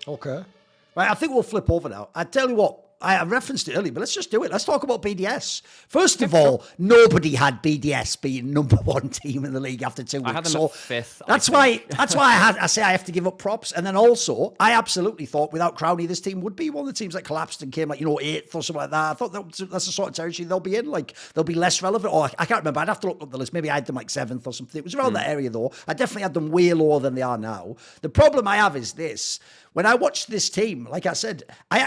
Okay. Right, I think we'll flip over now. I tell you what, I referenced it earlier, but let's just do it. Let's talk about BDS. First of all, nobody had BDS being #1 team in the league after 2 weeks. I had them at 5th. That's why I say I have to give up props. And then also, I absolutely thought without Crowley, this team would be one of the teams that collapsed and came 8th or something like that. I thought that's the sort of territory they'll be in. Like, they'll be less relevant. Or I can't remember. I'd have to look up the list. Maybe I had them 7th or something. It was around that area though. I definitely had them way lower than they are now. The problem I have is this. When I watch this team, like I said,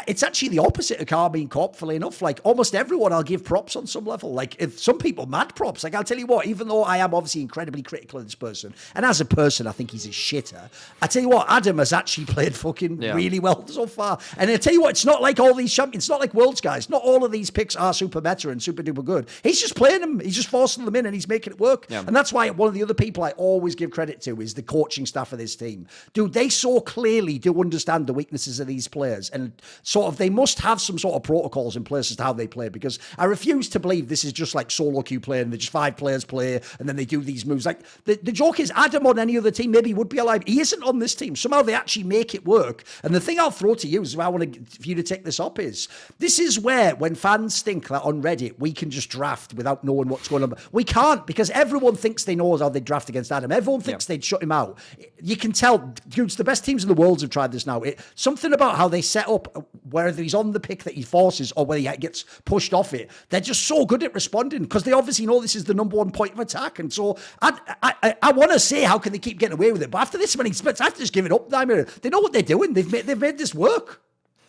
it's actually the opposite of Carmine Corp, funnily enough. Like, almost everyone I'll give props on some level. Like, if some people mad props. Like, I'll tell you what, even though I am obviously incredibly critical of this person, and as a person, I think he's a shitter, I tell you what, Adam has actually played fucking really well so far. And I tell you what, it's not like all these champions, it's not like Worlds guys. Not all of these picks are super meta and super duper good. He's just playing them, he's just forcing them in, and he's making it work. Yeah. And that's why one of the other people I always give credit to is the coaching staff of this team. Dude, they so clearly do understand the weaknesses of these players, and sort of they must have some sort of protocols in place as to how they play, because I refuse to believe this is just like solo queue playing, and just 5 players play and then they do these moves. Like, the joke is, Adam on any other team maybe would be alive. He isn't on this team. Somehow they actually make it work. And the thing I'll throw to you is, I want for you to take this up, is this is where, when fans think that on Reddit we can just draft without knowing what's going on, we can't, because everyone thinks they know how they draft against Adam. Everyone thinks they'd shut him out. You can tell, dudes, the best teams in the world have tried this now. Something about how they set up, whether he's on the pick that he forces or whether he gets pushed off it, they're just so good at responding, because they obviously know this is the #1 point of attack. And so I want to say, how can they keep getting away with it? But after this many splits, I have to just give it up. They know what they're doing. They've made this work.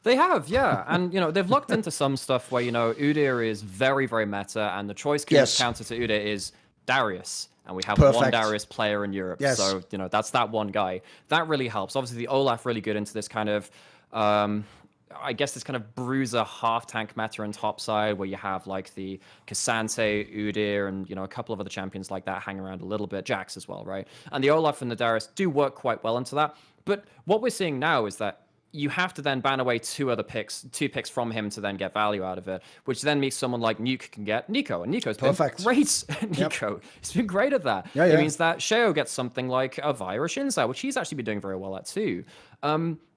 They have, yeah. And, they've looked into some stuff where, Udyr is very, very meta, and the choice counter to Udyr is Darius. And we have one Darius player in Europe. Yes. So, that's that one guy. That really helps. Obviously, the Olaf really good into this kind of, I guess, this kind of bruiser half-tank meta in top side, where you have, like, the Cassante, Udyr, and, a couple of other champions like that hang around a little bit. Jax as well, right? And the Olaf and the Darius do work quite well into that. But what we're seeing now is that you have to then ban away two picks from him to then get value out of it, which then means someone like Nuke can get Nico, and Nico's been great. Nico, he's been great at that. Yeah, it means that Sheo gets something like a Vi or a Shinzai, which he's actually been doing very well at too.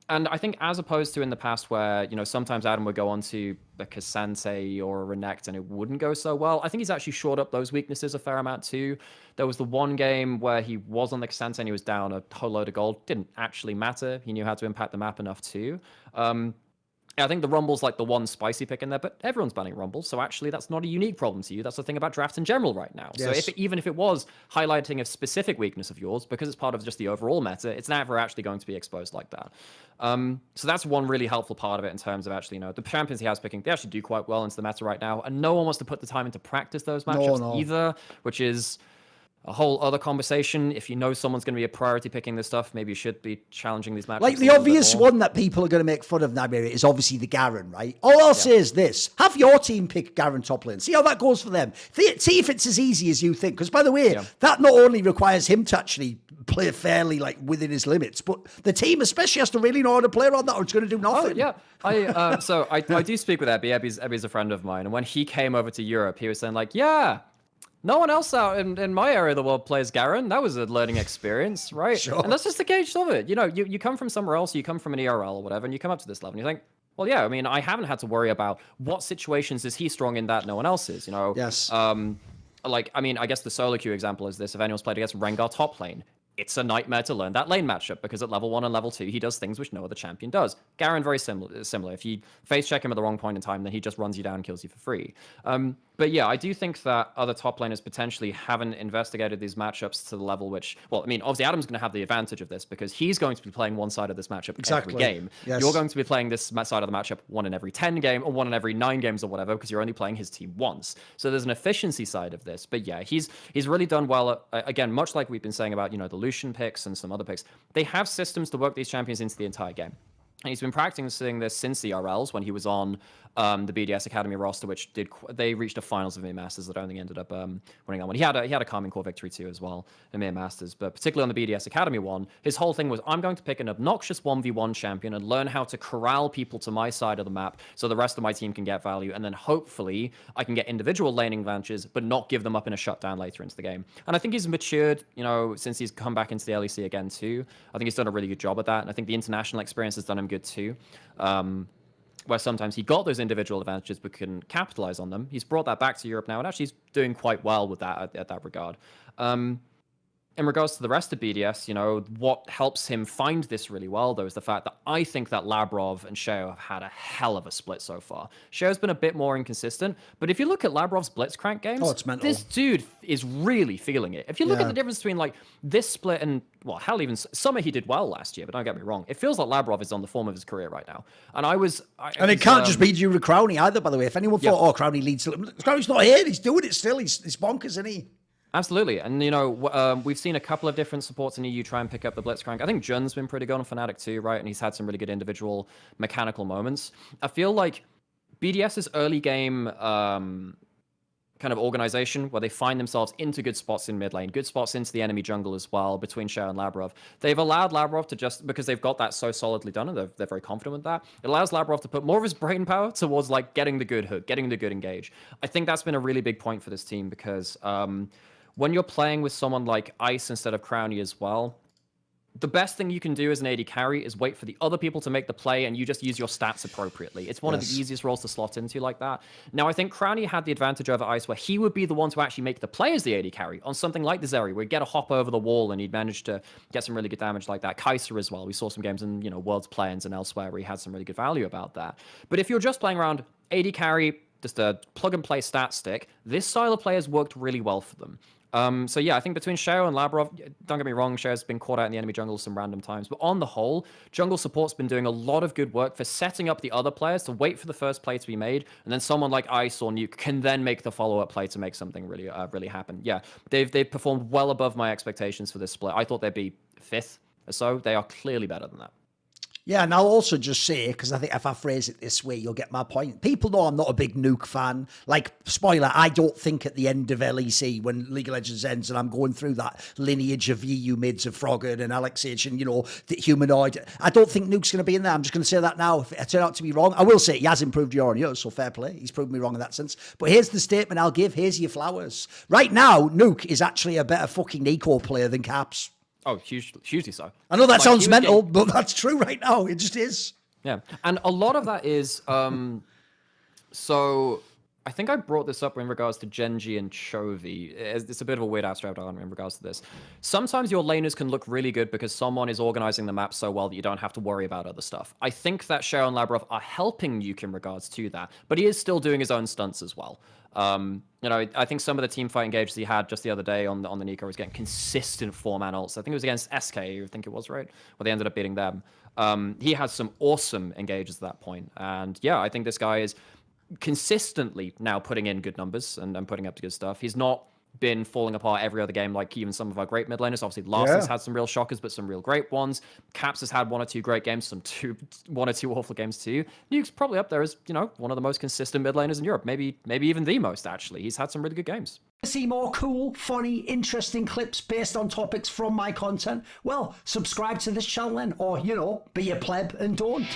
And I think, as opposed to in the past where, sometimes Adam would go on to a Cassante or a Renekton and it wouldn't go so well, I think he's actually shored up those weaknesses a fair amount too. There was the one game where he was on the Cassante and he was down a whole load of gold. Didn't actually matter. He knew how to impact the map enough too. I think the Rumble's like the one spicy pick in there, but everyone's banning Rumble, so actually that's not a unique problem to you. That's the thing about draft in general right now. Yes. So even if it was highlighting a specific weakness of yours, because it's part of just the overall meta, it's never actually going to be exposed like that. So that's one really helpful part of it in terms of actually, the champions he has picking, they actually do quite well into the meta right now, and no one wants to put the time into practice those matchups either, which is a whole other conversation. If you know someone's going to be a priority picking this stuff, maybe you should be challenging these matchups. Like, the obvious one that people are going to make fun of now is obviously the Garen, right? All I'll say is this: have your team pick Garen top lane. See how that goes for them. See if it's as easy as you think. Because, by the way, that not only requires him to actually play fairly, like, within his limits, but the team especially has to really know how to play around that, or it's going to do nothing. Oh, yeah. So I do speak with Ebby. Ebby's a friend of mine. And when he came over to Europe, he was saying, like, no one else out in my area of the world plays Garen. That was a learning experience, right? Sure. And that's just the gauge of it. You come from somewhere else, you come from an ERL or whatever, and you come up to this level, and you think, well, yeah, I mean, I haven't had to worry about what situations is he strong in that no one else is, Yes. I mean, I guess the solo queue example is this. If anyone's played against Rengar top lane, it's a nightmare to learn that lane matchup, because at level 1 and level 2, he does things which no other champion does. Garen, very similar. If you face check him at the wrong point in time, then he just runs you down and kills you for free. But yeah, I do think that other top laners potentially haven't investigated these matchups to the level which, well, I mean, obviously Adam's going to have the advantage of this because he's going to be playing one side of this matchup every game. Yes. You're going to be playing this side of the matchup 1 in every 10 game or 1 in every 9 games or whatever, because you're only playing his team once. So there's an efficiency side of this. But yeah, he's really done well. Again, much like we've been saying about, the Lucian picks and some other picks, they have systems to work these champions into the entire game. And he's been practicing this since the RLs when he was on the BDS Academy roster, which they reached a finals of EMEA Masters that only ended up winning on one. He had a Carmine Core victory too as well in EMEA Masters, but particularly on the BDS Academy one, his whole thing was, I'm going to pick an obnoxious 1v1 champion and learn how to corral people to my side of the map so the rest of my team can get value, and then hopefully I can get individual laning advantages but not give them up in a shutdown later into the game. And I think he's matured, since he's come back into the LEC again too. I think he's done a really good job at that, and I think the international experience has done him good too. Where sometimes he got those individual advantages but couldn't capitalize on them. He's brought that back to Europe now, and actually he's doing quite well with that at that regard. In regards to the rest of BDS, you know, what helps him find this really well, though, is the fact that I think that Labrov and Sheo have had a hell of a split so far. Sheo's been a bit more inconsistent, but if you look at Labrov's Blitzcrank games, this dude is really feeling it. If you look at the difference between, like, this split and, well, hell, even Summer he did well last year, but don't get me wrong. It feels like Labrov is on the form of his career right now. And it can't just be due to Crownie either, by the way. If anyone thought, oh, Crownie leads... Crownie's not here. He's doing it still. He's bonkers, isn't he? Absolutely. And, you know, we've seen a couple of different supports in EU try and pick up the Blitzcrank. I think Jun's been pretty good on Fnatic too, right? And he's had some really good individual mechanical moments. I feel like BDS's early game kind of organization, where they find themselves into good spots in mid lane, good spots into the enemy jungle as well, between Sheo and Labrov. They've allowed Labrov to just, because they've got that so solidly done, and they're very confident with that, it allows Labrov to put more of his brain power towards, like, getting the good hook, getting the good engage. I think that's been a really big point for this team, because... when you're playing with someone like Ice instead of Crownie as well, the best thing you can do as an AD carry is wait for the other people to make the play, and you just use your stats appropriately. It's one of the easiest roles to slot into like that. Now, I think Crownie had the advantage over Ice, where he would be the one to actually make the play as the AD carry on something like the Zeri, where he'd get a hop over the wall and he'd manage to get some really good damage like that. Kaiser as well. We saw some games in, you know, World's Play-ins and elsewhere where he had some really good value about that. But if you're just playing around AD carry, just a plug-and-play stat stick, this style of play has worked really well for them. So yeah, I think between Sheo and Labrov, don't get me wrong, Sheo's been caught out in the enemy jungle some random times, but on the whole, jungle support's been doing a lot of good work for setting up the other players to wait for the first play to be made, and then someone like Ice or Nuke can then make the follow-up play to make something really really happen. Yeah, they've performed well above my expectations for this split. I thought they'd be 5th or so. They are clearly better than that. Yeah, and I'll also just say, because I think if I phrase it this way, you'll get my point. People know I'm not a big Nuke fan. Like, spoiler, I don't think at the end of LEC, when League of Legends ends, and I'm going through that lineage of EU mids of Frogger and Alexich and, you know, the Humanoid, I don't think Nuke's going to be in there. I'm just going to say that now. If I turn out to be wrong, I will say he has improved year on year, so fair play. He's proved me wrong in that sense. But here's the statement I'll give. Here's your flowers. Right now, Nuke is actually a better fucking eco player than Caps. Oh, hugely so. I know that sounds mental, but that's true right now. It just is. Yeah, and a lot of that is... so I think I brought this up in regards to Genji and Chovy. It's a bit of a weird abstract argument in regards to this. Sometimes your laners can look really good because someone is organizing the map so well that you don't have to worry about other stuff. I think that Sheo and Labrov are helping Nuke in regards to that, but he is still doing his own stunts as well. You know, I think some of the team fight engages he had just the other day on the Nico was getting consistent 4-man ults. I think it was against SK, I think it was, right? Where they ended up beating them. He has some awesome engages at that point. And yeah, I think this guy is consistently now putting in good numbers and putting up to good stuff. He's not been falling apart every other game like even some of our great mid laners. Obviously, Larson's had some real shockers, but some real great ones. Caps has had 1 or 2 great games, 1 or 2 awful games too. Nuke's probably up there as, you know, one of the most consistent mid laners in Europe. Maybe even the most, actually. He's had some really good games. See more cool, funny, interesting clips based on topics from my content? Well, subscribe to this channel then, or, you know, be a pleb and don't.